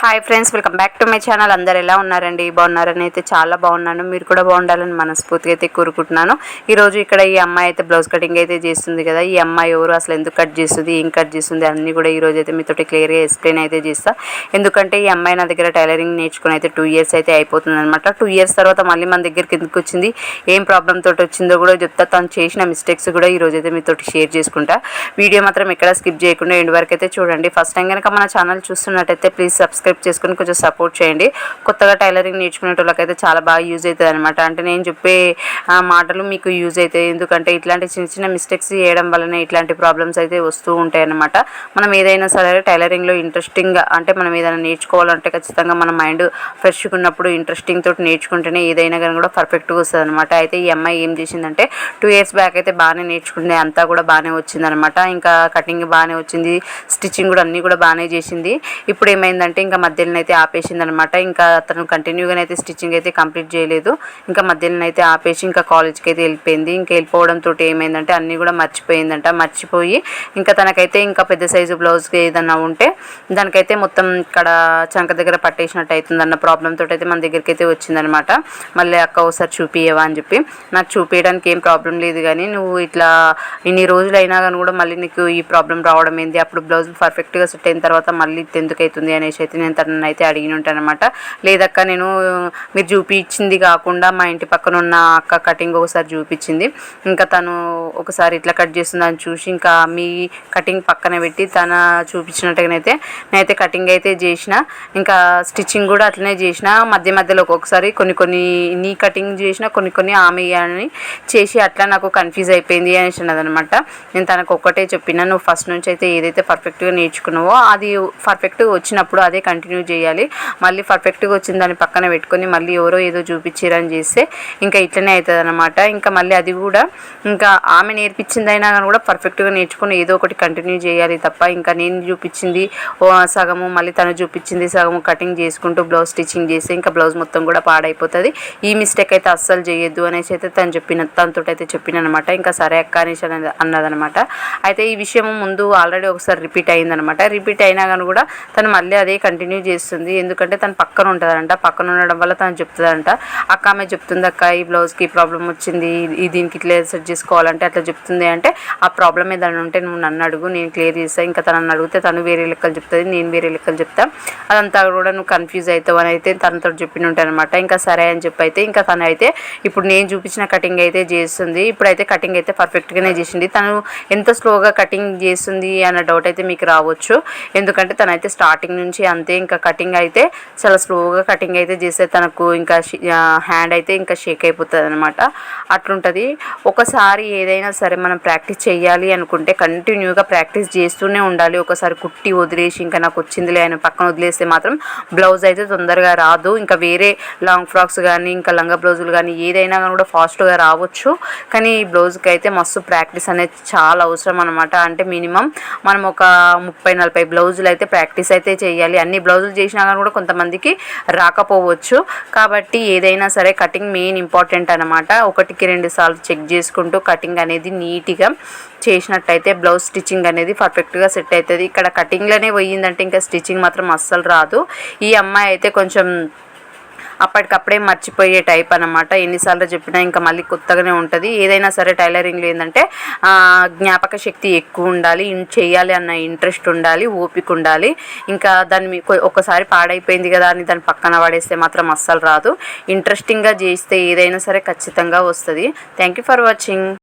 Hi friends, welcome back to my channel. అందరు ఎలా ఉన్నారండి? బాగున్నారని అయితే చాలా బాగున్నాను. మీరు కూడా బాగుండాలని మనస్ఫూర్తిగా అయితే కోరుకుంటున్నాను. ఈరోజు ఇక్కడ ఈ అమ్మాయి అయితే బ్లౌజ్ కటింగ్ అయితే చేస్తుంది కదా. ఈ అమ్మాయి ఎవరు, అసలు ఎందుకు కట్ చేస్తుంది, ఏం కట్ చేస్తుంది అన్నీ కూడా ఈరోజు అయితే మీతోటి క్లియర్గా ఎక్స్ప్లెయిన్ అయితే చేస్తా. ఎందుకంటే ఈ అమ్మాయి నా దగ్గర టైలరింగ్ నేర్చుకుని అయితే 2 years అయితే అయిపోతుంది అనమాట. 2 years తర్వాత మళ్ళీ మన దగ్గరికి ఎందుకు వచ్చింది, ఏం ప్రాబ్లమ్ తోటి వచ్చిందో కూడా చెప్తా. తను చేసిన మిస్టేక్స్ కూడా ఈరోజు అయితే మీతోటి షేర్ చేసుకుంటా. వీడియో మాత్రం ఎక్కడ స్కిప్ చేయకుండా ఎండ్ వరకు అయితే చూడండి. ఫస్ట్ టైం కనుక మన ఛానల్ చూస్తున్నట్టయితే ప్లీజ్ సబ్స్క్రైబ్ చేసుకుని కొంచెం సపోర్ట్ చేయండి. కొత్తగా టైలరింగ్ నేర్చుకునే వాళ్ళకైతే చాలా బాగా యూజ్ అవుతుంది అనమాట. అంటే నేను చెప్పే మాటలు మీకు యూజ్ అవుతాయి. ఎందుకంటే ఇట్లాంటి చిన్న చిన్న మిస్టేక్స్ చేయడం వల్లనే ఇట్లాంటి ప్రాబ్లమ్స్ అయితే వస్తూ ఉంటాయి అన్నమాట. మనం ఏదైనా సరే టైలరింగ్లో ఇంట్రెస్టింగ్గా, అంటే మనం ఏదైనా నేర్చుకోవాలంటే ఖచ్చితంగా మన మైండ్ ఫ్రెష్గా ఉన్నప్పుడు ఇంట్రెస్టింగ్ తోటి నేర్చుకుంటేనే ఏదైనా కానీ కూడా పర్ఫెక్ట్గా వస్తుంది అనమాట. అయితే ఈ అమ్మాయి ఏం చేసిందంటే 2 years బ్యాక్ అయితే బాగానే నేర్చుకుంది, అంతా కూడా బాగానే వచ్చిందనమాట. ఇంకా కటింగ్ బాగానే వచ్చింది, స్టిచ్చింగ్ కూడా అన్నీ కూడా బాగానే చేసింది. ఇప్పుడు ఏమైందంటే ఇంకా మధ్యలో అయితే ఆపేసింది అనమాట. ఇంకా అతను కంటిన్యూగానే అయితే స్టిచ్చింగ్ అయితే కంప్లీట్ చేయలేదు. ఇంకా మధ్యలో అయితే ఆపేసి ఇంకా కాలేజ్కి అయితే వెళ్ళిపోయింది. ఇంకా వెళ్ళిపోవడంతో ఏమైందంటే అన్నీ కూడా మర్చిపోయిందంట. మర్చిపోయి ఇంకా తనకైతే ఇంకా పెద్ద సైజు బ్లౌజ్కి ఏదన్నా ఉంటే దానికైతే మొత్తం ఇక్కడ చంక దగ్గర పట్టేసినట్టు అవుతుందన్న ప్రాబ్లంతో అయితే మన దగ్గరికి అయితే వచ్చిందనమాట. మళ్ళీ అక్క ఒకసారి చూపియవా అని చెప్పి, నాకు చూపించడానికి ఏం ప్రాబ్లం లేదు కానీ నువ్వు ఇట్లా ఇన్ని రోజులు అయినా కానీ కూడా మళ్ళీ నీకు ఈ ప్రాబ్లం రావడం ఏంది, అప్పుడు బ్లౌజ్ పర్ఫెక్ట్గా సెట్ అయిన తర్వాత మళ్ళీ ఎందుకు అవుతుంది అనేసి అయితే నేను తనని అయితే అడిగిన ఉంటాను అనమాట. లేదక్క, నేను మీరు చూపించింది కాకుండా మా ఇంటి పక్కన ఉన్న అక్క కటింగ్ ఒకసారి చూపించింది. ఇంకా తను ఒకసారి ఇట్లా కట్ చేస్తుందని చూసి ఇంకా మీ కటింగ్ పక్కన పెట్టి తన చూపించినట్టుగానైతే నేనైతే కటింగ్ అయితే చేసిన. ఇంకా స్టిచ్చింగ్ కూడా అట్లనే చేసిన. మధ్య మధ్యలో ఒక్కొక్కసారి కొన్ని నీ కటింగ్ చేసిన, కొన్ని ఆమె అని చేసి అట్లా నాకు కన్ఫ్యూజ్ అయిపోయింది అనేసి అన్నదనమాట. నేను తనకు ఒక్కటే చెప్పిన, నువ్వు ఫస్ట్ నుంచి అయితే ఏదైతే పర్ఫెక్ట్గా నేర్చుకున్నావో అది పర్ఫెక్ట్గా వచ్చినప్పుడు అదే కంటిన్యూ చేయాలి. మళ్ళీ పర్ఫెక్ట్గా వచ్చిన దాన్ని పక్కన పెట్టుకొని మళ్ళీ ఎవరో ఏదో చూపించారని చేస్తే ఇంకా ఇట్లనే అవుతుంది అనమాట. ఇంకా మళ్ళీ అది కూడా ఇంకా ఆమె నేర్పించిందైనా కానీ కూడా పర్ఫెక్ట్గా నేర్చుకొని ఏదో ఒకటి కంటిన్యూ చేయాలి తప్ప ఇంకా నేను చూపించింది సగము మళ్ళీ తను చూపించింది సగము కటింగ్ చేసుకుంటూ బ్లౌజ్ స్టిచ్చింగ్ చేస్తే ఇంకా బ్లౌజ్ మొత్తం కూడా పాడైపోతుంది. ఈ మిస్టేక్ అయితే అస్సలు చేయొద్దు అనేసి అయితే తనతో అయితే చెప్పిన అనమాట. ఇంకా సరే అక్క అనేసి అన్నదనమాట. అయితే ఈ విషయం ముందు ఆల్రెడీ ఒకసారి రిపీట్ అయిందనమాట. రిపీట్ అయినా కానీ కూడా తను మళ్ళీ అదే కంటిన్యూ చేస్తుంది. ఎందుకంటే తను పక్కన ఉంటుందంట. పక్కన ఉండడం వల్ల తను చెప్తుందంట, అక్క ఆమె చెప్తుంది అక్క ఈ బ్లౌజ్కి ప్రాబ్లం వచ్చింది, దీనికి ఇట్లా సెట్ చేసుకోవాలంటే అట్లా చెప్తుంది. అంటే ఆ ప్రాబ్లం ఏదైనా ఉంటే నువ్వు నన్ను అడుగు, నేను క్లియర్ చేస్తాను. ఇంకా తనని అడిగితే తను వేరే లెక్కలు చెప్తుంది, నేను వేరే లెక్కలు చెప్తాను. అదంతా కూడా నువ్వు కన్ఫ్యూజ్ అవుతావు అని అయితే తనతో చెప్పిన ఉంటానమాట. ఇంకా సరే అని చెప్పి అయితే ఇంకా తను అయితే ఇప్పుడు నేను చూపించిన కటింగ్ అయితే చేస్తుంది. ఇప్పుడైతే కటింగ్ అయితే పర్ఫెక్ట్గానే చేసింది. తను ఎంత స్లోగా కటింగ్ చేస్తుంది అన్న డౌట్ అయితే మీకు రావచ్చు. ఎందుకంటే తనైతే స్టార్టింగ్ నుంచి అంతే ఇంకా కటింగ్ అయితే చాలా స్లోగా కటింగ్ అయితే చేస్తే తనకు ఇంకా హ్యాండ్ అయితే ఇంకా షేక్ అయిపోతుంది అనమాట. అట్లుంటుంది. ఒకసారి ఏదైనా సరే మనం ప్రాక్టీస్ చేయాలి అనుకుంటే కంటిన్యూగా ప్రాక్టీస్ చేస్తూనే ఉండాలి. ఒకసారి కుట్టి వదిలేసి ఇంకా నాకు వచ్చిందిలే అని పక్కన వదిలేస్తే మాత్రం బ్లౌజ్ అయితే తొందరగా రాదు. ఇంకా వేరే లాంగ్ ఫ్రాక్స్ కానీ ఇంకా లంగా బ్లౌజులు కానీ ఏదైనా కానీ కూడా ఫాస్ట్గా రావచ్చు. కానీ ఈ బ్లౌజ్కి అయితే మస్తు ప్రాక్టీస్ అనేది చాలా అవసరం అనమాట. అంటే మినిమం మనం ఒక 30-40 బ్లౌజులు అయితే ప్రాక్టీస్ అయితే చేయాలి. అన్ని బ్లౌజులు చేసినా కానీ కూడా కొంతమందికి రాకపోవచ్చు. కాబట్టి ఏదైనా సరే కటింగ్ మెయిన్ ఇంపార్టెంట్ అనమాట. 1-2 సార్లు చెక్ చేసుకుంటూ కటింగ్ అనేది నీట్గా చేసినట్టయితే బ్లౌజ్ స్టిచ్చింగ్ అనేది పర్ఫెక్ట్గా సెట్ అవుతుంది. ఇక్కడ కటింగ్లోనే పోయిందంటే ఇంకా స్టిచ్చింగ్ మాత్రం అస్సలు రాదు. ఈ అమ్మాయి అయితే కొంచెం అప్పటికప్పుడే మర్చిపోయే టైప్ అనమాట. ఎన్నిసార్లు చెప్పినా ఇంకా మళ్ళీ కొత్తగానే ఉంటుంది. ఏదైనా సరే టైలరింగ్లో ఏంటంటే జ్ఞాపక శక్తి ఎక్కువ ఉండాలి, చేయాలి అన్న ఇంట్రెస్ట్ ఉండాలి, ఓపిక ఉండాలి. ఇంకా దాన్ని ఒకసారి పాడైపోయింది కదా అని దాన్ని పక్కన పడేస్తే మాత్రం అస్సలు రాదు. ఇంట్రెస్టింగ్గా చేస్తే ఏదైనా సరే ఖచ్చితంగా వస్తుంది. Thank you for watching.